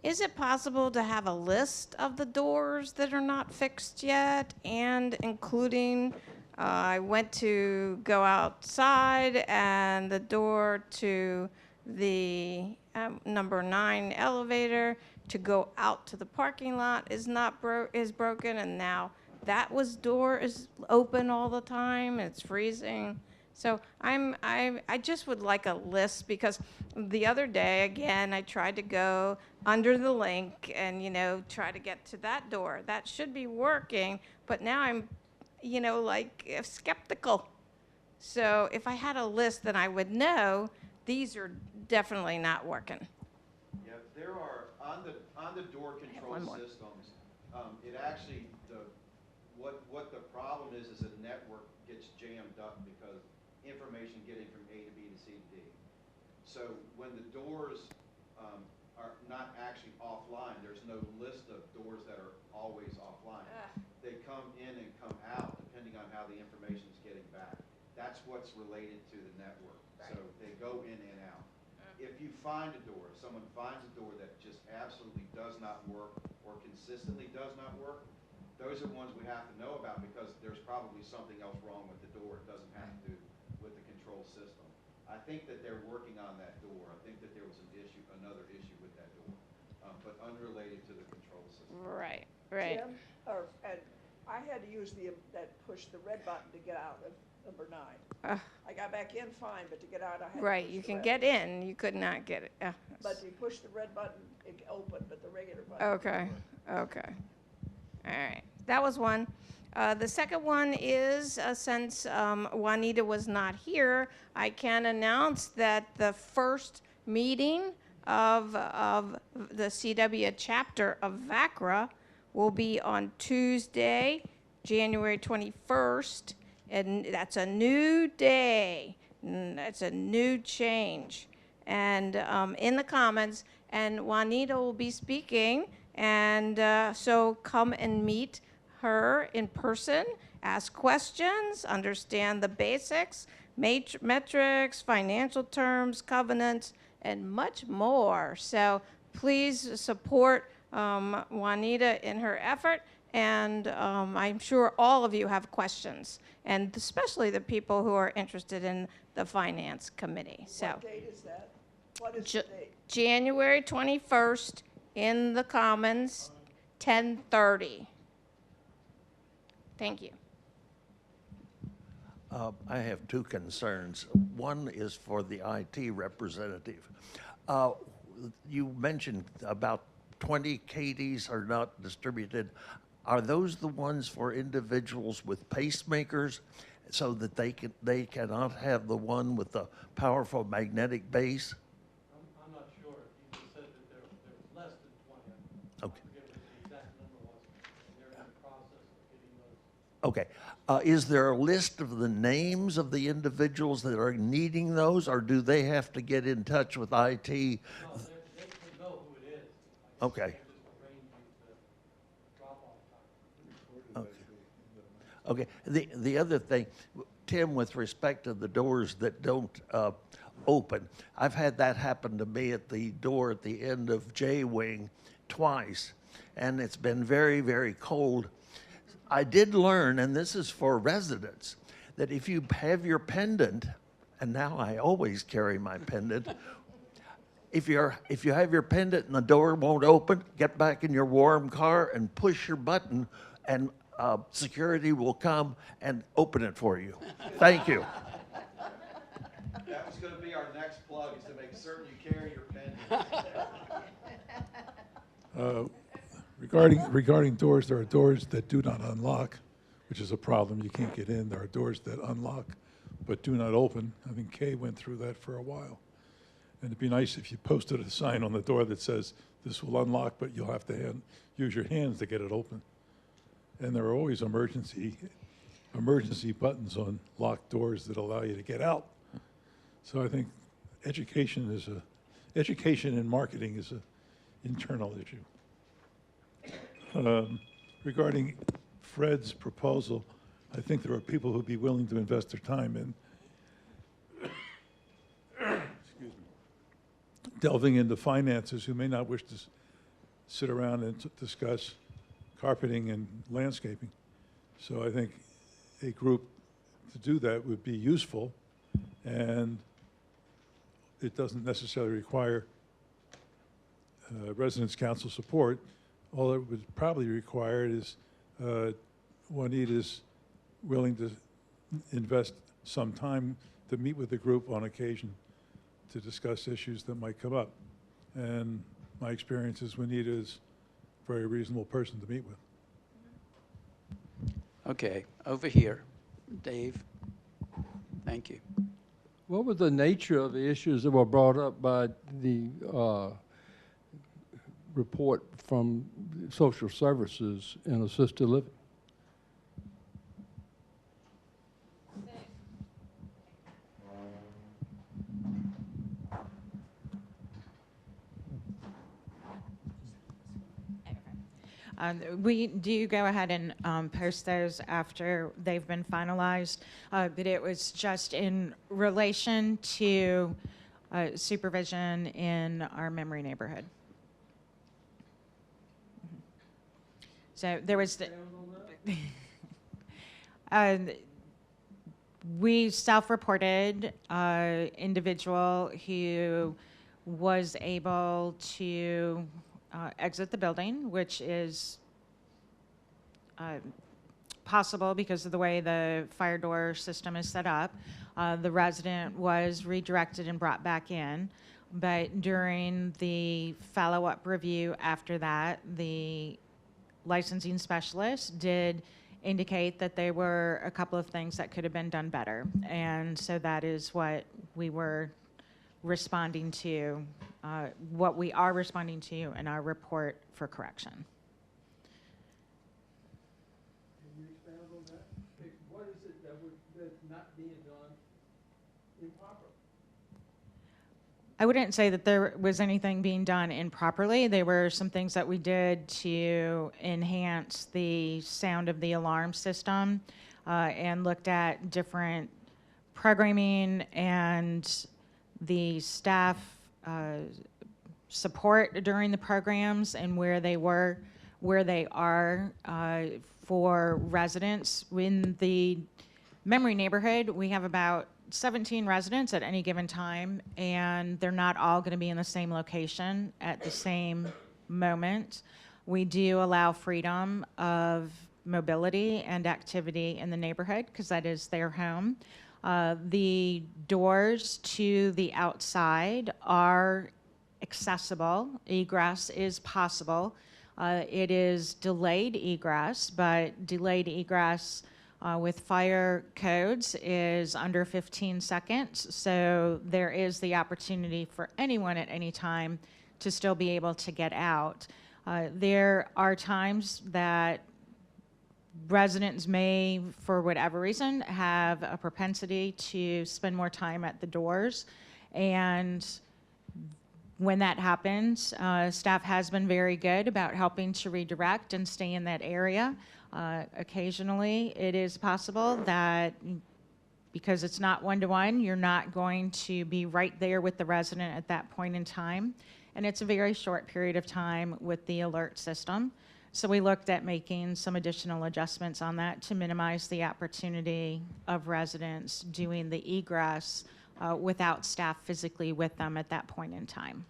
Is it possible to have a list of the doors that are not fixed yet, and including, I went to go outside and the door to the number 9 elevator to go out to the parking lot is broken, and now that door is open all the time. It's freezing. So I just would like a list, because the other day, again, I tried to go under the link and, try to get to that door. That should be working, but now I'm, skeptical. So if I had a list, then I would know these are definitely not working. Yeah, there are, on the door control systems, it actually, what the problem is the network gets jammed up because information getting from A to B to C to D. So when the doors are not actually offline, there's no list of doors that are always offline. They come in and come out depending on how the information is getting back. That's what's related to the network. So they go in and out. If you find a door, if someone finds a door that just absolutely does not work or consistently does not work, those are ones we have to know about, because there's probably something else wrong with the I think that they're working on that door. I think that there was another issue with that door, but unrelated to the control system. Right, right. Jim, and I had to use push the red button to get out of number 9. I got back in fine, but to get out, I had to Right, push you the can red. get in, you could not get it. But you push the red button, it opened, but the regular button. Okay, okay. All right, that was one. The second one is, since Juanita was not here, I can announce that the first meeting of the CW chapter of VACRA will be on Tuesday, January 21st, and that's a new day. That's a new change. And in the Commons, and Juanita will be speaking, and so come and meet her in person, ask questions, understand the basics, metrics, financial terms, covenants, and much more. So please support Juanita in her effort, and I'm sure all of you have questions, and especially the people who are interested in the Finance Committee. So, What date is that? What is the date? January 21st in the Commons, 10:30. Thank you. I have two concerns. One is for the IT representative. You mentioned about 20 KDs are not distributed. Are those the ones for individuals with pacemakers so that they cannot have the one with the powerful magnetic base? I'm not sure. He just said that there was less than 20. Okay. I forget what the exact number was. They're in the process of getting those. Okay. Is there a list of the names of the individuals that are needing those, or do they have to get in touch with IT? No, they can know who it is. Okay. Okay. The other thing, Tim, with respect to the doors that don't open, I've had that happen to me at the door at the end of J Wing twice, and it's been very, very cold. I did learn, and this is for residents, that if you have your pendant, and now I always carry my pendant, if you have your pendant and the door won't open, get back in your warm car and push your button, and security will come and open it for you. Thank you. That was going to be our next plug, is to make certain you carry your pendant. Regarding doors, there are doors that do not unlock, which is a problem. You can't get in. There are doors that unlock but do not open. I think Kay went through that for a while. And it'd be nice if you posted a sign on the door that says, this will unlock, but you'll have to use your hands to get it open. And there are always emergency buttons on locked doors that allow you to get out. So I think education and marketing is an internal issue. Regarding Fred's proposal, I think there are people who'd be willing to invest their time in delving into finances who may not wish to sit around and discuss carpeting and landscaping. So I think a group to do that would be useful, and it doesn't necessarily require residents' council support. All it would probably require is Juanita's willing to invest some time to meet with the group on occasion to discuss issues that might come up. And my experience is Juanita is a very reasonable person to meet with. Okay, over here, Dave. Thank you. What was the nature of the issues that were brought up by the report from social services in assisted living? We do go ahead and post those after they've been finalized, but it was just in relation to supervision in our memory neighborhood. So there was the, We self-reported individual who was able to exit the building, which is possible because of the way the fire door system is set up. The resident was redirected and brought back in, but during the follow-up review after that, the licensing specialist did indicate that there were a couple of things that could have been done better. And so that is what we were responding to, what we are responding to in our report for correction. Can you expand on that? What is it that's not being done improperly? I wouldn't say that there was anything being done improperly. There were some things that we did to enhance the sound of the alarm system and looked at different programming and the staff support during the programs and where they are for residents. In the Memory neighborhood, we have about 17 residents at any given time, and they're not all going to be in the same location at the same moment. We do allow freedom of mobility and activity in the neighborhood because that is their home. The doors to the outside are accessible. Egress is possible. It is delayed egress, but delayed egress with fire codes is under 15 seconds. So there is the opportunity for anyone at any time to still be able to get out. There are times that residents may, for whatever reason, have a propensity to spend more time at the doors. And when that happens, staff has been very good about helping to redirect and stay in that area. Occasionally, it is possible that because it's not one-to-one, you're not going to be right there with the resident at that point in time. And it's a very short period of time with the alert system. So we looked at making some additional adjustments on that to minimize the opportunity of residents doing the egress without staff physically with them at that point in time.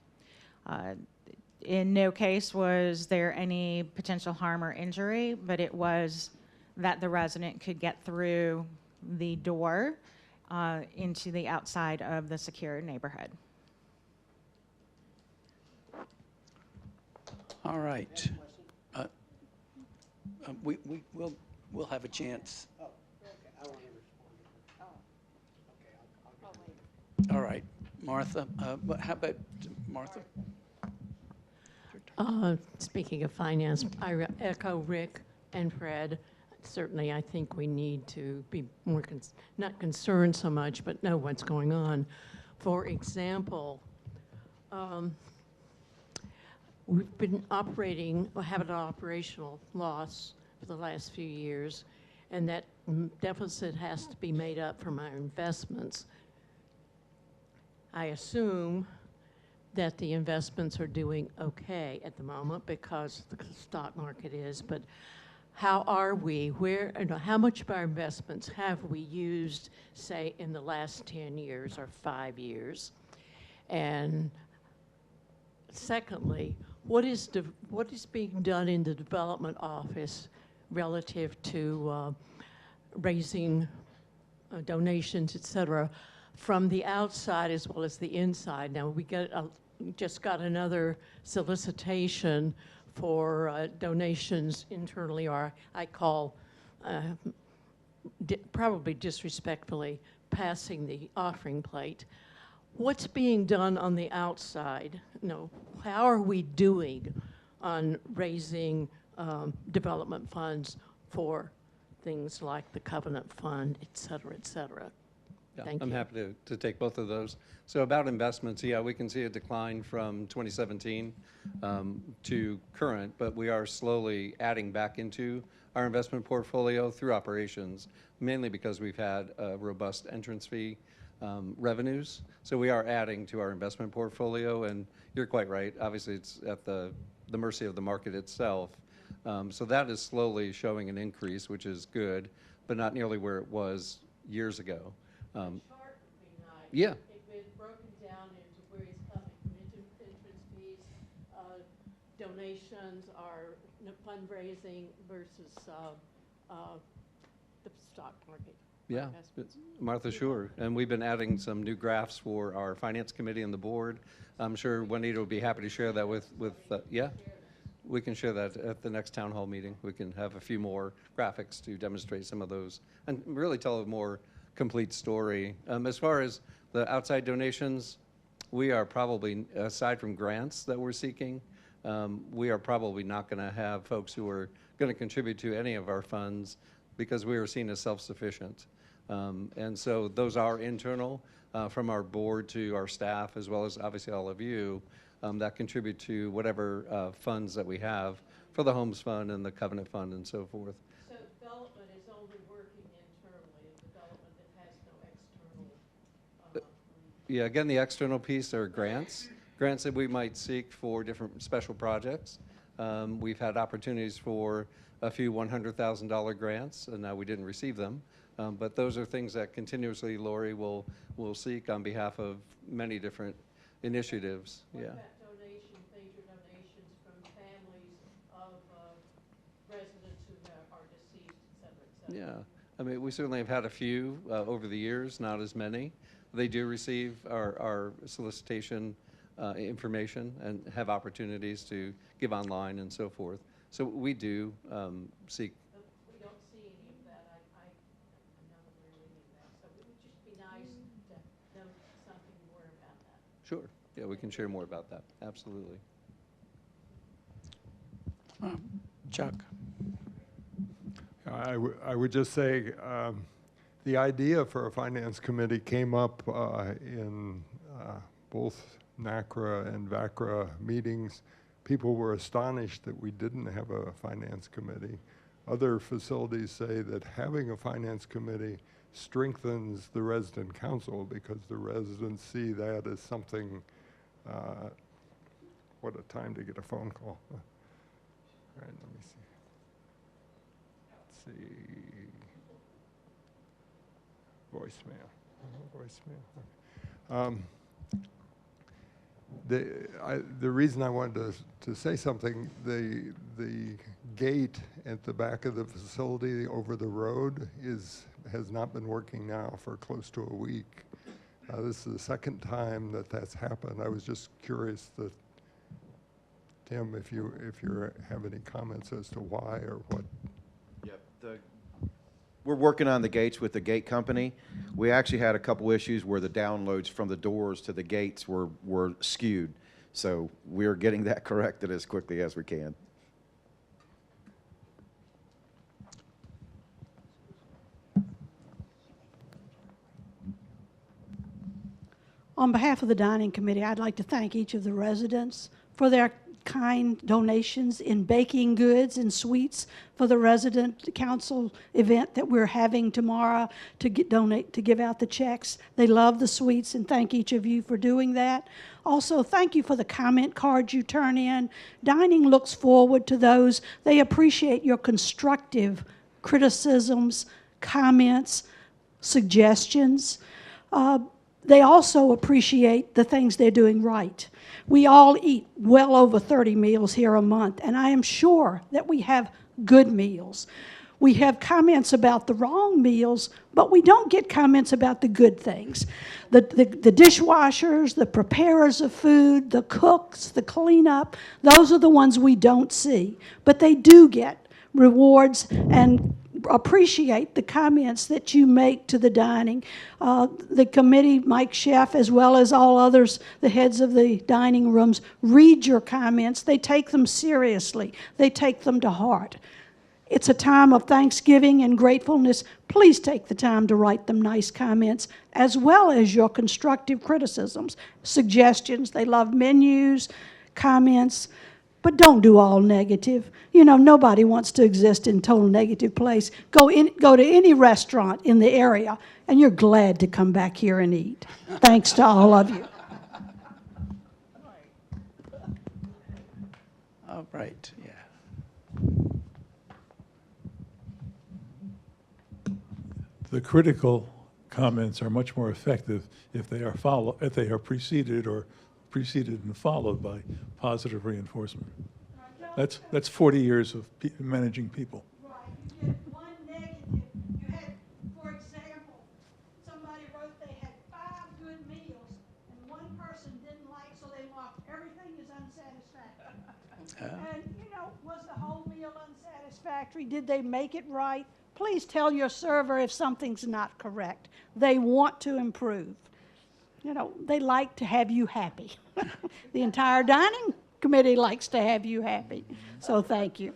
In no case was there any potential harm or injury, but it was that the resident could get through the door into the outside of the secure neighborhood. All right. We'll have a chance. All right, Martha. How about Martha? Speaking of finance, I echo Rick and Fred. Certainly, I think we need to be more, not concerned so much, but know what's going on. For example, we've been operating, or have an operational loss for the last few years, and that deficit has to be made up from our investments. I assume that the investments are doing okay at the moment because the stock market is, but how are we? Where, how much of our investments have we used, say, in the last 10 years or 5 years? And secondly, what is being done in the development office relative to raising donations, et cetera, from the outside as well as the inside? Now, we just got another solicitation for donations internally, or I call, probably disrespectfully, passing the offering plate. What's being done on the outside? How are we doing on raising development funds for things like the Covenant Fund, et cetera, et cetera? Yeah, Thank I'm you. happy to take both of those. So about investments, yeah, we can see a decline from 2017 to current, but we are slowly adding back into our investment portfolio through operations, mainly because we've had robust entrance fee revenues. So we are adding to our investment portfolio, and you're quite right. Obviously, it's at the mercy of the market itself. So that is slowly showing an increase, which is good, but not nearly where it was years ago. Chart would be nice. Yeah. If it's broken down into where it's coming from, entrance fees, donations, or fundraising versus the stock market. Yeah, investments. Martha, sure. And we've been adding some new graphs for our finance committee and the board. I'm sure Juanita will be happy to share that with yeah. We can share that at the next town hall meeting. We can have a few more graphics to demonstrate some of those and really tell a more complete story. As far as the outside donations, we are probably, aside from grants that we're seeking, we are probably not going to have folks who are going to contribute to any of our funds because we are seen as self-sufficient. And so those are internal from our board to our staff, as well as obviously all of you, that contribute to whatever funds that we have for the Homes Fund and the Covenant Fund and so forth. So development is only working internally, development that has no external. Yeah, again, the external piece are grants. Grants that we might seek for different special projects. We've had opportunities for a few $100,000 grants, and now we didn't receive them. But those are things that continuously Lori will seek on behalf of many different initiatives. What Yeah. about donations, major donations from families of residents who are deceased, et cetera, et cetera? Yeah, I mean, we certainly have had a few over the years, not as many. They do receive our solicitation information and have opportunities to give online and so forth. So we do seek. But we don't see any of that. I know that we're reading that. So it would just be nice to know something more about that. Sure, yeah, we can share more about that, absolutely. Chuck? I would just say the idea for a finance committee came up in both NACRA and VACRA meetings. People were astonished that we didn't have a finance committee. Other facilities say that having a finance committee strengthens the resident council because the residents see that as something, what a time to get a phone call. All right, let me see. Let's see. Voicemail. The reason I wanted to say something, the gate at the back of the facility over the road has not been working now for close to a week. This is the second time that's happened. I was just curious that, Tim, if you have any comments as to why or what. Yep. We're working on the gates with the gate company. We actually had a couple issues where the downloads from the doors to the gates were skewed. So we're getting that corrected as quickly as we can. On behalf of the dining committee, I'd like to thank each of the residents for their kind donations in baking goods and sweets for the resident council event that we're having tomorrow to give out the checks. They love the sweets, and thank each of you for doing that. Also, thank you for the comment cards you turn in. Dining looks forward to those. They appreciate your constructive criticisms, comments, suggestions. They also appreciate the things they're doing right. We all eat well over 30 meals here a month, and I am sure that we have good meals. We have comments about the wrong meals, but we don't get comments about the good things. The dishwashers, the preparers of food, the cooks, the cleanup, those are the ones we don't see. But they do get rewards and appreciate the comments that you make to the dining. The committee, Mike Sheff, as well as all others, the heads of the dining rooms, read your comments. They take them seriously. They take them to heart. It's a time of thanksgiving and gratefulness. Please take the time to write them nice comments, as well as your constructive criticisms, suggestions. They love menus, comments. But don't do all negative. You know, nobody wants to exist in total negative place. Go to any restaurant in the area, and you're glad to come back here and eat. Thanks to all of you. All right, yeah. The critical comments are much more effective if they are preceded and followed by positive reinforcement. That's 40 years of managing people. Right, you get one negative. You had, for example, somebody wrote they had 5 good meals and one person didn't like, so they marked everything as unsatisfactory. And, you know, was the whole meal unsatisfactory? Did they make it right? Please tell your server if something's not correct. They want to improve. You know, they like to have you happy. The entire dining committee likes to have you happy. So thank you.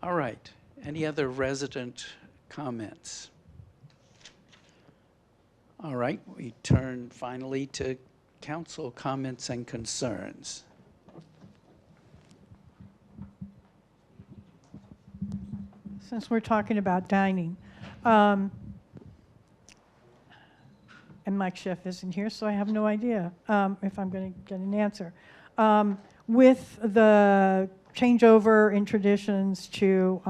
All right. Any other resident comments? All right. We turn finally to council comments and concerns. Since we're talking about dining, and Mike Schiff isn't here, so I have no idea if I'm going to get an answer. With the changeover in traditions to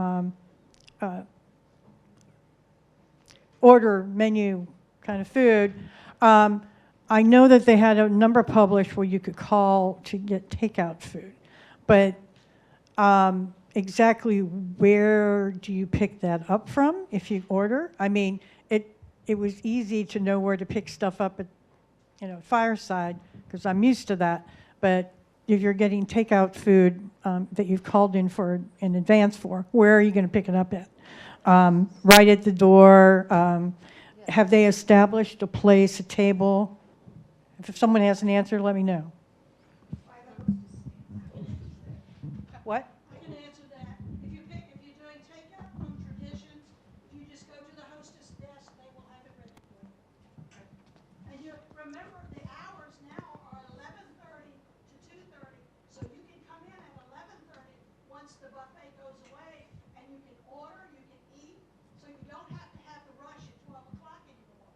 order menu kind of food, I know that they had a number published where you could call to get takeout food, but exactly where do you pick that up from if you order? I mean, it was easy to know where to pick stuff up at, you know, Fireside, because I'm used to that. But if you're getting takeout food that you've called in advance for, where are you going to pick it up at? Right at the door? Have they established a place, a table? If someone has an answer, let me know. What? I can answer that. If you're doing takeout from Traditions, you just go to the hostess desk, they will have it ready for you. And you remember the hours now are 11:30 to 2:30, so you can come in at 11:30 once the buffet goes away, and you can order, you can eat, so you don't have to have the rush at 12 o'clock anymore.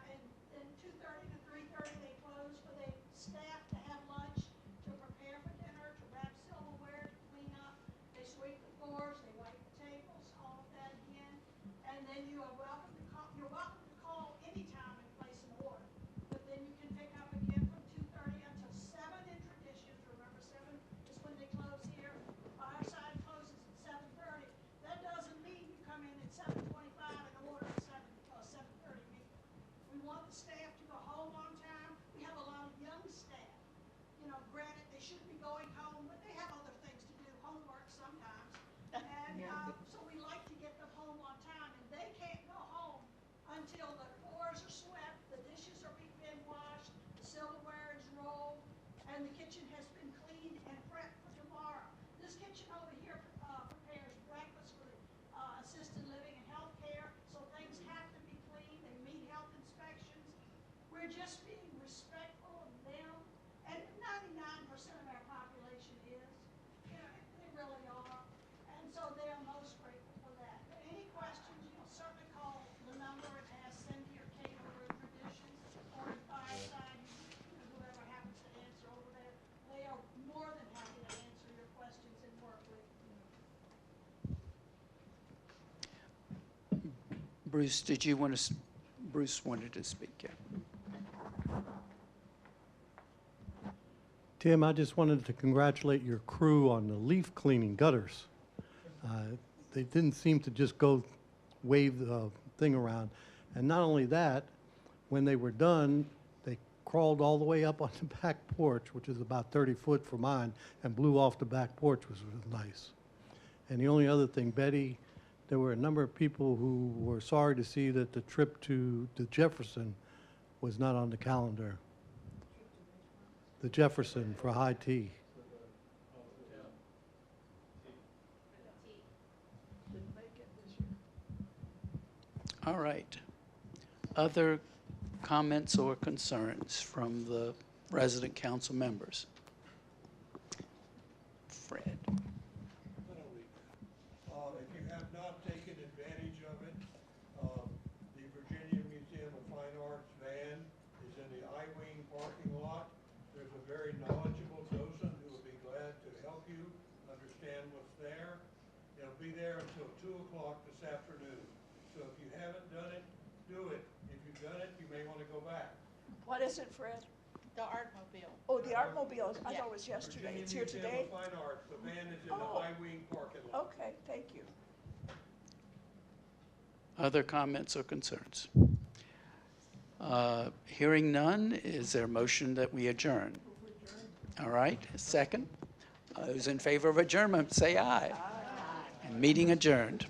And then 2:30 to 3:30 they close for the staff to have lunch, to prepare for dinner, to wrap silverware, to clean up. They sweep the floors, they wipe the tables, all of that again. And then you are welcome to call. You're welcome to call anytime and place an order. But then you can pick up again from 2:30 until 7 in Traditions. Remember, 7 is when they close here. Fireside closes at 7:30. That doesn't mean you come in at 7:25 and order at 7:30. We want the staff to go home on time. We have a lot of young staff. You know, granted, they should be going home, but they have other things to do, homework sometimes. And so we like to get them home on time, and they can't go home until the floors are swept, the dishes are been washed, the silverware is rolled, and the kitchen has been cleaned and prepped for tomorrow. This kitchen over here prepares breakfast for the assisted living and healthcare, so things have to be clean. They meet health inspections. We're just being respectful of them, and 99% of our population is. You know, they really are, and so they are most grateful for that. But any questions, you know, certainly call the number and ask Cindy or Kate over at Traditions or at Fireside, you know, whoever happens to answer over there. They are more than happy to answer your questions and work with you. Bruce, did you want to, Bruce wanted to speak, yeah. Tim, I just wanted to congratulate your crew on the leaf cleaning gutters. They didn't seem to just go wave the thing around. And not only that, when they were done, they crawled all the way up on the back porch, which is about 30 foot from mine, and blew off the back porch, which was nice. And the only other thing, Betty, there were a number of people who were sorry to see that the trip to Jefferson was not on the calendar. The Jefferson for high tea. All right. Other comments or concerns from the resident council members? Fred. If you have not taken advantage of it, the Virginia Museum of Fine Arts van is in the I-Wing parking lot. There's a very knowledgeable docent who will be glad to help you understand what's there. They'll be there until 2 o'clock this afternoon. So if you haven't done it, do it. If you've done it, you may want to go back. What is it, Fred? The Artmobile. Oh, the Artmobile, I thought it was yesterday. Virginia It's here Museum today? of Fine Arts. The van is in the Oh. high wing parking lot. Okay, thank you. Other comments or concerns? Hearing none, is there a motion that we adjourn? All right, second. Those in favor of adjournment, say aye. And meeting adjourned.